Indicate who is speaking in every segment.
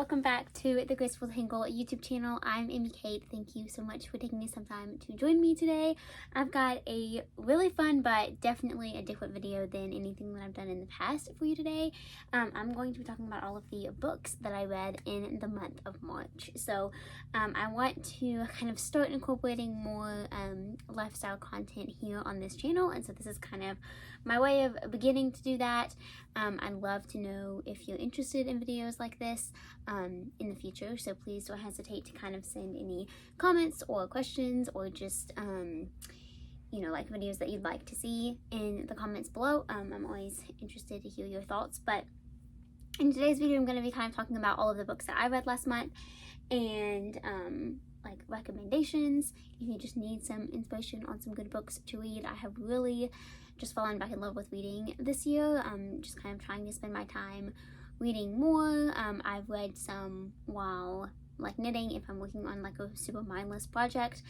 Speaker 1: welcome back to the Graceful Tangle YouTube channel. I'm Amy Kate. Thank you so much for taking some time to join me today. I've got a really fun but definitely a different video than anything that I've done in the past for you today. I'm going to be talking about all of the books that I read in the month of March. So I want to kind of start incorporating more lifestyle content here on this channel, and so this is kind of my way of beginning to do that. I'd love to know if you're interested in videos like this in the future, so please don't hesitate to kind of send any comments or questions or just you know, like videos that you'd like to see in the comments below. I'm always interested to hear your thoughts. But in today's video, I'm going to be kind of talking about all of the books that I read last month and like recommendations. If you just need some inspiration on some good books to read, I have really just fallen back in love with reading this year. I'm just kind of trying to spend my time reading more. I've read some while like knitting if I'm working on like a super mindless project,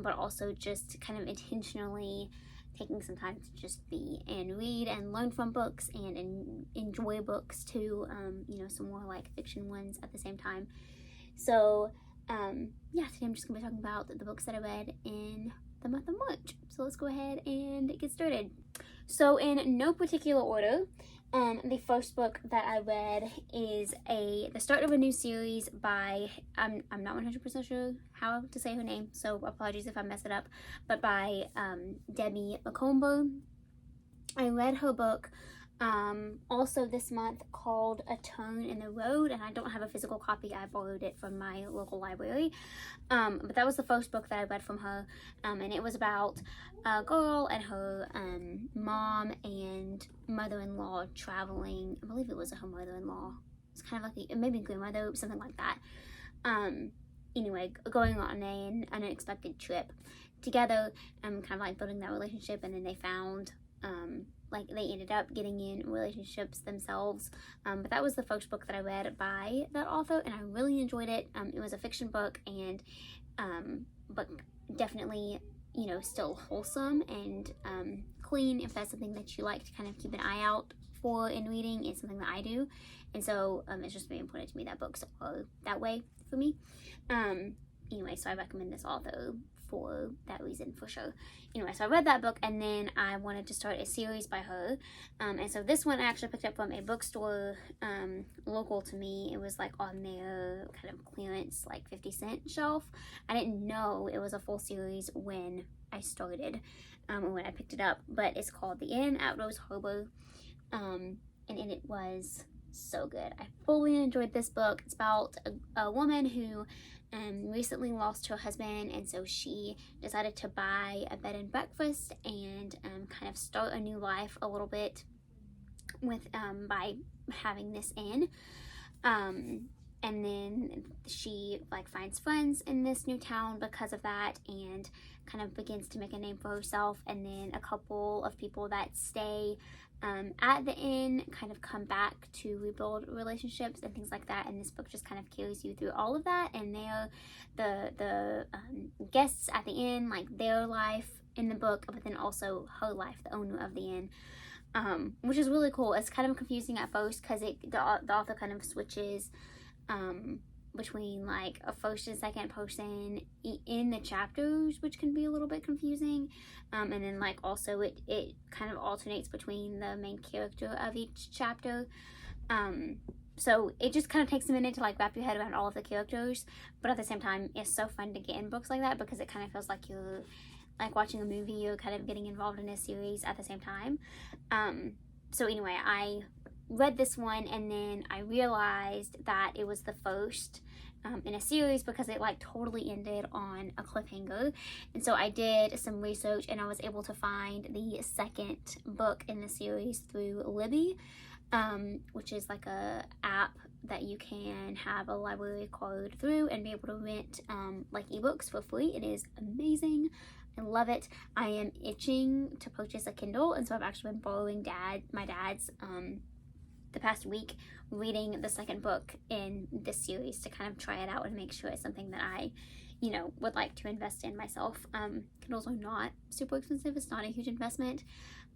Speaker 1: but also just kind of intentionally taking some time to just be and read and learn from books and enjoy books too, you know, some more like fiction ones at the same time. So yeah, today I'm just gonna be talking about the books that I read in the month of March. So let's go ahead and get started. So in no particular order, the first book that I read is the start of a new series by, I'm not 100% sure how to say her name, so apologies if I mess it up, but by Debbie Macomber. I read her book also this month called A Turn in the Road, and I don't have a physical copy. I borrowed it from my local library, but that was the first book that I read from her, and it was about a girl and her mom and mother-in-law traveling. I believe it was her mother-in-law. It's kind of like maybe grandmother, something like that. Anyway, going on an unexpected trip together, kind of like building that relationship, and then they found like they ended up getting in relationships themselves. But that was the first book that I read by that author, and I really enjoyed it. It was a fiction book, and but definitely, you know, still wholesome and clean. If that's something that you like to kind of keep an eye out for in reading, it's something that I do, and so it's just very important to me that books are that way for me. Anyway, so I recommend this author for that reason for sure. Anyway, so I read that book, and then I wanted to start a series by her, and so this one I actually picked up from a bookstore local to me. It was like on their kind of clearance like 50-cent shelf. I didn't know it was a full series when I started, when I picked it up, but it's called The Inn at Rose Harbor, and it was so good. I fully enjoyed this book. It's about a woman who recently lost her husband, and so she decided to buy a bed and breakfast and kind of start a new life a little bit with by having this inn, and then she like finds friends in this new town because of that, and kind of begins to make a name for herself. And then a couple of people that stay at the inn kind of come back to rebuild relationships and things like that, and this book just kind of carries you through all of that. And they're the guests at the inn, like their life in the book, but then also her life, the owner of the inn, which is really cool. It's kind of confusing at first because the author kind of switches between like a first and second person in the chapters, which can be a little bit confusing, and then like also it kind of alternates between the main character of each chapter, so it just kind of takes a minute to like wrap your head around all of the characters, but at the same time it's so fun to get in books like that because it kind of feels like you're like watching a movie or kind of getting involved in a series at the same time. So anyway, I read this one, and then I realized that it was the first in a series because it like totally ended on a cliffhanger, and so I did some research and I was able to find the second book in the series through Libby, which is like a app that you can have a library card through and be able to rent like ebooks for free. It is amazing. I love it. I am itching to purchase a Kindle, and so I've actually been borrowing my dad's the past week, reading the second book in this series to kind of try it out and make sure it's something that I, you know, would like to invest in myself. Kindles are not super expensive. It's not a huge investment.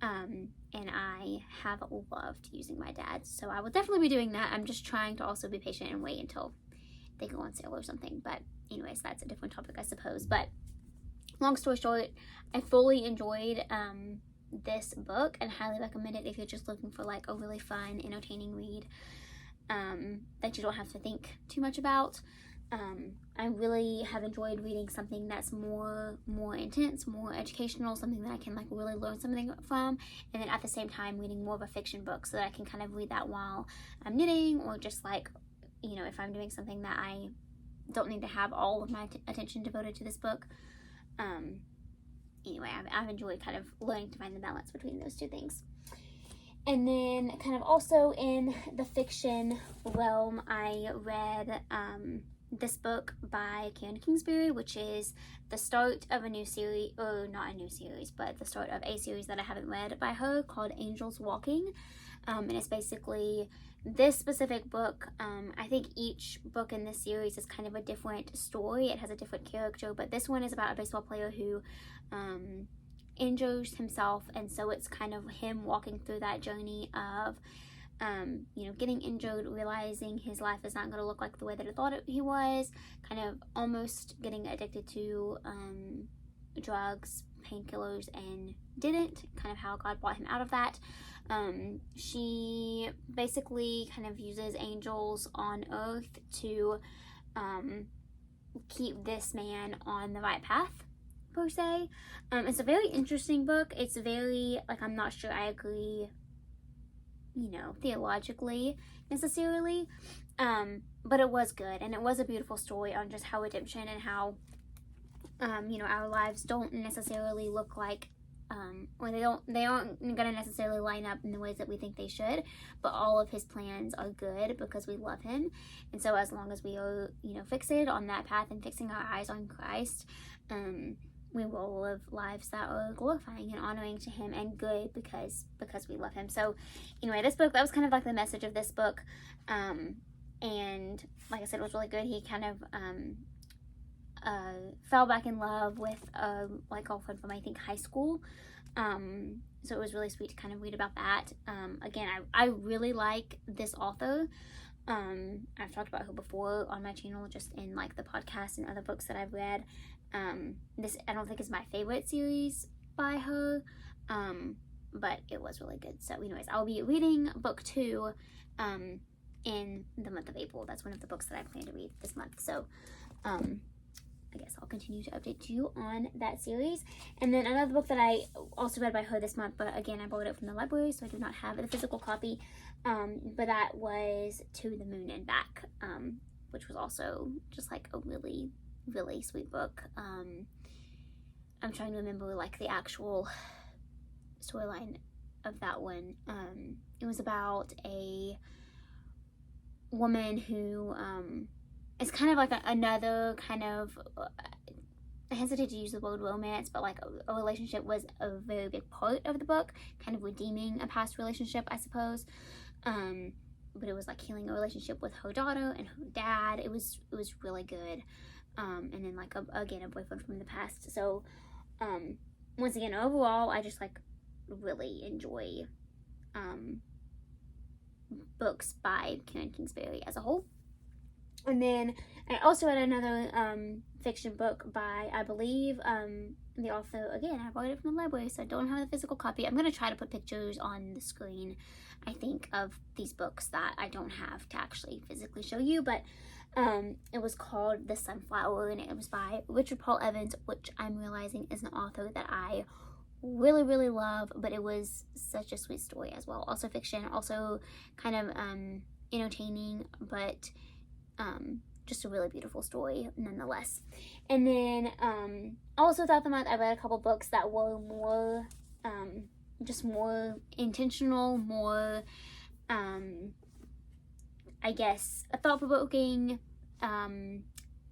Speaker 1: And I have loved using my dad's, so I will definitely be doing that. I'm just trying to also be patient and wait until they go on sale or something. But anyways, that's a different topic, I suppose. But long story short, I fully enjoyed this book and highly recommend it if you're just looking for like a really fun, entertaining read that you don't have to think too much about. I really have enjoyed reading something that's more intense, more educational, something that I can like really learn something from, and then at the same time reading more of a fiction book so that I can kind of read that while I'm knitting, or just like, you know, if I'm doing something that I don't need to have all of my attention devoted to this book. Anyway, I've enjoyed kind of learning to find the balance between those two things. And then kind of also in the fiction realm, I read this book by Karen Kingsbury, which is the start of a new series, or not a new series, but the start of a series that I haven't read by her called Angels Walking. And it's basically this specific book. I think each book in this series is kind of a different story. It has a different character, but this one is about a baseball player who injures himself, and so it's kind of him walking through that journey of you know, getting injured, realizing his life is not going to look like the way that he thought he was, kind of almost getting addicted to drugs, painkillers, and didn't, kind of how God brought him out of that. She basically kind of uses angels on earth to keep this man on the right path, per se. It's a very interesting book. It's very, like, I'm not sure I agree, you know, theologically necessarily, but it was good, and it was a beautiful story on just how redemption and how you know, our lives don't necessarily look like or they aren't gonna necessarily line up in the ways that we think they should, but all of his plans are good because we love him. And so as long as we are, you know, fixated on that path and fixing our eyes on Christ, we will live lives that are glorifying and honoring to him and good because we love him. So anyway, this book, that was kind of like the message of this book, and like I said, it was really good. He kind of fell back in love with a like girlfriend from, I think, high school, so it was really sweet to kind of read about that. Again, I really like this author. I've talked about her before on my channel, just in like the podcast and other books that I've read. This I don't think is my favorite series by her, but it was really good. So anyways, I'll be reading book 2 in the month of April. That's one of the books that I plan to read this month. So I guess I'll continue to update you on that series. And then another book that I also read by her this month, but again, I borrowed it from the library, so I do not have the physical copy, but that was To the Moon and Back, which was also just like a really, really sweet book. I'm trying to remember like the actual storyline of that one. It was about a woman who it's kind of like another kind of, I hesitate to use the word romance, but like a relationship was a very big part of the book, kind of redeeming a past relationship, I suppose. But it was like healing a relationship with her daughter and her dad. It was really good. And then like again, a boyfriend from the past. So once again, overall, I just like really enjoy books by Karen Kingsbury as a whole. And then I also read another fiction book by, I believe, the author, again, I borrowed it from the library, so I don't have the physical copy. I'm going to try to put pictures on the screen, I think, of these books that I don't have to actually physically show you, but it was called The Sunflower, and it was by Richard Paul Evans, which I'm realizing is an author that I really, really love, but it was such a sweet story as well. Also fiction, also kind of entertaining, but just a really beautiful story nonetheless. And then also throughout the month, I read a couple books that were more just more intentional, more I guess thought-provoking,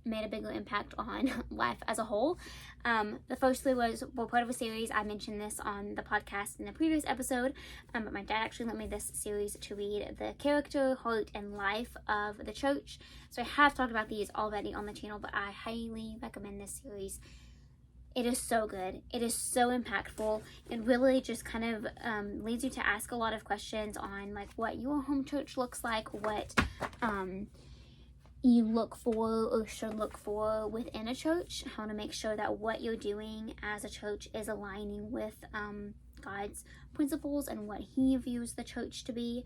Speaker 1: made a bigger impact on life as a whole. The first three were part of a series. I mentioned this on the podcast in the previous episode, but my dad actually lent me this series to read, The Character, Heart, and Life of the Church. So I have talked about these already on the channel, but I highly recommend this series. It is so good. It is so impactful. It really just kind of leads you to ask a lot of questions on like what your home church looks like, what you look for or should look for within a church, how to make sure that what you're doing as a church is aligning with God's principles and what he views the church to be.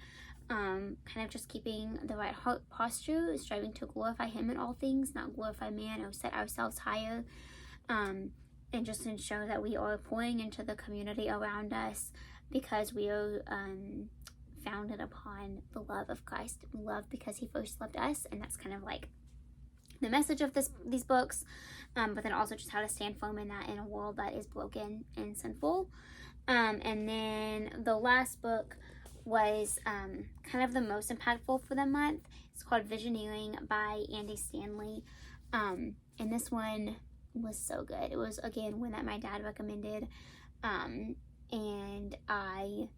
Speaker 1: Kind of just keeping the right heart posture, striving to glorify him in all things, not glorify man or set ourselves higher. And just to ensure that we are pouring into the community around us because we are founded upon the love of Christ. We love because he first loved us, and that's kind of like the message of these books, but then also just how to stand firm in that in a world that is broken and sinful. And then the last book was kind of the most impactful for the month. It's called Visioneering by Andy Stanley, and this one was so good. It was, again, one that my dad recommended, and I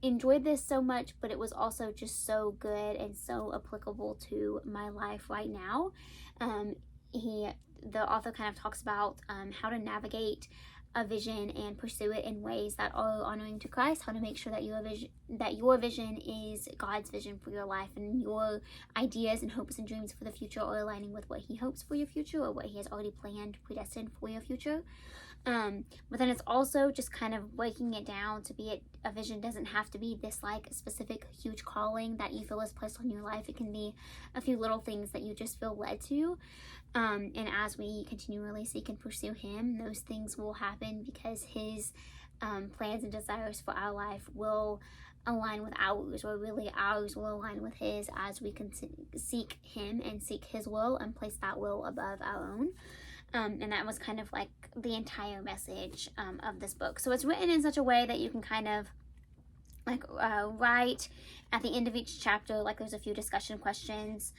Speaker 1: enjoyed this so much, but it was also just so good and so applicable to my life right now. The author kind of talks about how to navigate a vision and pursue it in ways that are honoring to Christ, how to make sure that your vision is God's vision for your life, and your ideas and hopes and dreams for the future are aligning with what he hopes for your future or what he has already planned, predestined for your future. But then it's also just kind of breaking it down to be a vision doesn't have to be this like specific huge calling that you feel is placed on your life. It can be a few little things that you just feel led to. And as we continually seek and pursue him, those things will happen because his plans and desires for our life will align with ours, or really ours will align with his as we seek him and seek his will and place that will above our own. And that was kind of like the entire message of this book. So it's written in such a way that you can kind of like write at the end of each chapter, like there's a few discussion questions.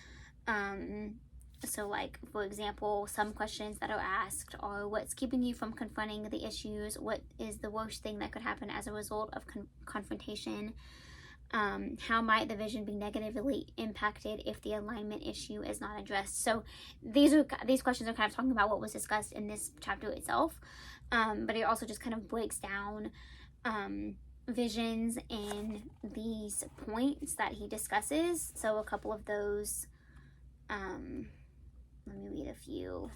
Speaker 1: So like, for example, some questions that are asked are, what's keeping you from confronting the issues? What is the worst thing that could happen as a result of confrontation? How might the vision be negatively impacted if the alignment issue is not addressed? So these questions are kind of talking about what was discussed in this chapter itself, but it also just kind of breaks down visions and these points that he discusses. So a couple of those, let me read a few,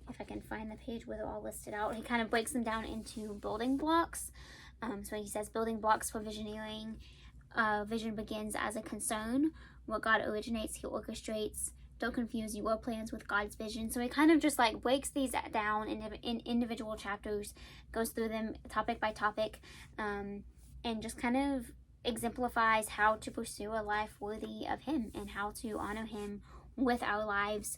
Speaker 1: if I can find the page where they're all listed out. He kind of breaks them down into building blocks. So he says building blocks for visioneering. Vision begins as a concern. What God originates, he orchestrates. Don't confuse your plans with God's vision. So he kind of just like breaks these down in individual chapters, goes through them topic by topic, and just kind of exemplifies how to pursue a life worthy of him and how to honor him with our lives,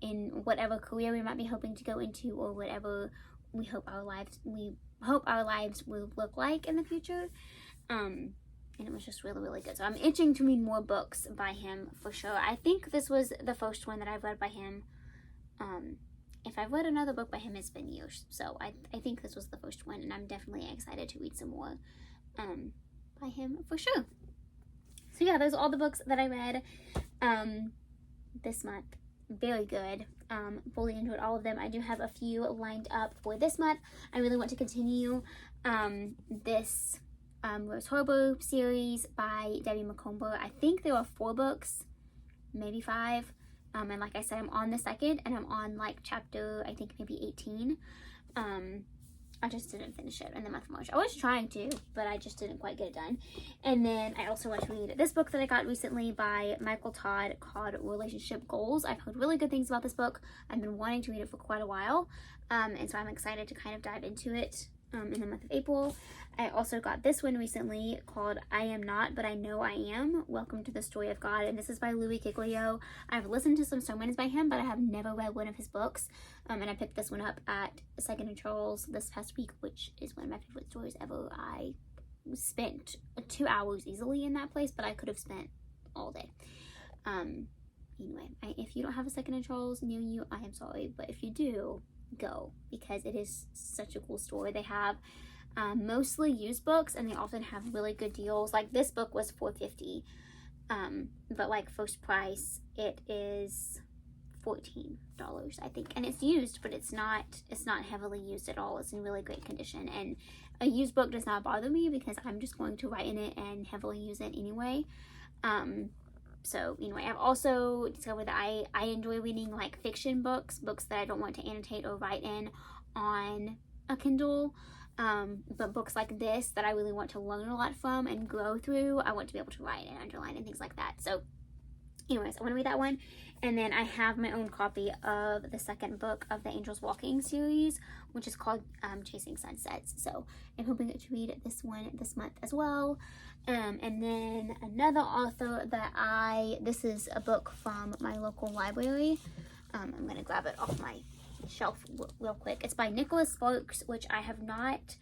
Speaker 1: in whatever career we might be hoping to go into, or whatever we hope our lives will look like in the future. And it was just really, really good. So I'm itching to read more books by him for sure. I think this was the first one that I've read by him. If I've read another book by him, it's been years. So I think this was the first one, and I'm definitely excited to read some more by him for sure. So yeah, those are all the books that I read this month. Very good. Fully enjoyed all of them. I do have a few lined up for this month. I really want to continue this Rose Harbor series by Debbie Macomber. I think there are 4 books, maybe 5. And like I said, I'm on the 2nd, and I'm on like chapter, I think maybe 18. I just didn't finish it in the month of March. I was trying to, but I just didn't quite get it done. And then I also want to read this book that I got recently by Michael Todd called Relationship Goals. I've heard really good things about this book. I've been wanting to read it for quite a while. And so I'm excited to kind of dive into it in the month of April. I also got this one recently called I Am Not, But I Know I Am. Welcome to the Story of God. And this is by Louis Giglio. I've listened to some sermons by him, but I have never read one of his books. And I picked this one up at Second and Charles this past week, which is one of my favorite stores ever. I spent 2 hours easily in that place, but I could have spent all day. Anyway, if you don't have a Second and Charles near you, I am sorry. But if you do, go, because it is such a cool store. They have mostly used books, and they often have really good deals. Like this book was $4.50, but like first price it is $14, I think, and it's used, but it's not heavily used at all. It's in really great condition, and a used book does not bother me because I'm just going to write in it and heavily use it anyway. So anyway, I've also discovered that I enjoy reading like fiction books that I don't want to annotate or write in on a Kindle, but books like this that I really want to learn a lot from and grow through, I want to be able to write and underline and things like that. So anyways, I want to read that one. And then I have my own copy of the second book of the Angels Walking series, which is called Chasing Sunsets. So I'm hoping to read this one this month as well. And then another author that this is a book from my local library. I'm going to grab it off my shelf real quick. It's by Nicholas Sparks, which I have not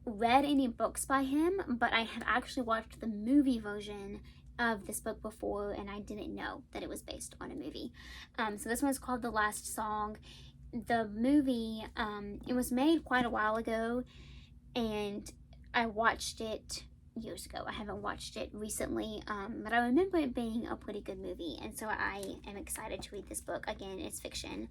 Speaker 1: read any books by him, but I have actually watched the movie version of this book before, and I didn't know that it was based on a movie. So this one's called The Last Song. The movie, it was made quite a while ago, and I watched it years ago. I haven't watched it recently, but I remember it being a pretty good movie, and so I am excited to read this book. Again, it's fiction,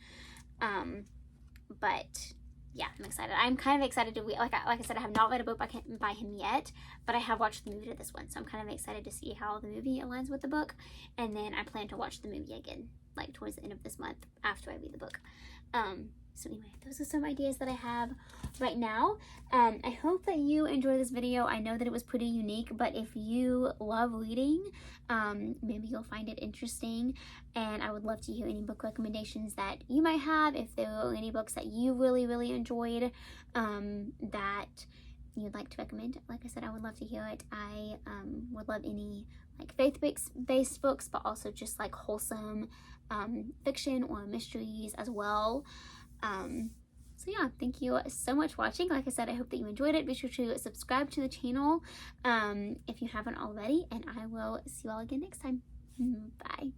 Speaker 1: but yeah, I'm excited. I'm kind of excited to read, like I said, I have not read a book by him yet, but I have watched the movie to this one, so I'm kind of excited to see how the movie aligns with the book, and then I plan to watch the movie again, like towards the end of this month after I read the book. So anyway, those are some ideas that I have right now. I hope that you enjoy this video. I know that it was pretty unique, but if you love reading, maybe you'll find it interesting, and I would love to hear any book recommendations that you might have. If there are any books that you really enjoyed that you'd like to recommend, like I said, I would love to hear it. I would love any like faith-based books, but also just like wholesome fiction or mysteries as well. So yeah, thank you so much for watching. Like I said, I hope that you enjoyed it. Be sure to subscribe to the channel if you haven't already, and I will see you all again next time. Bye.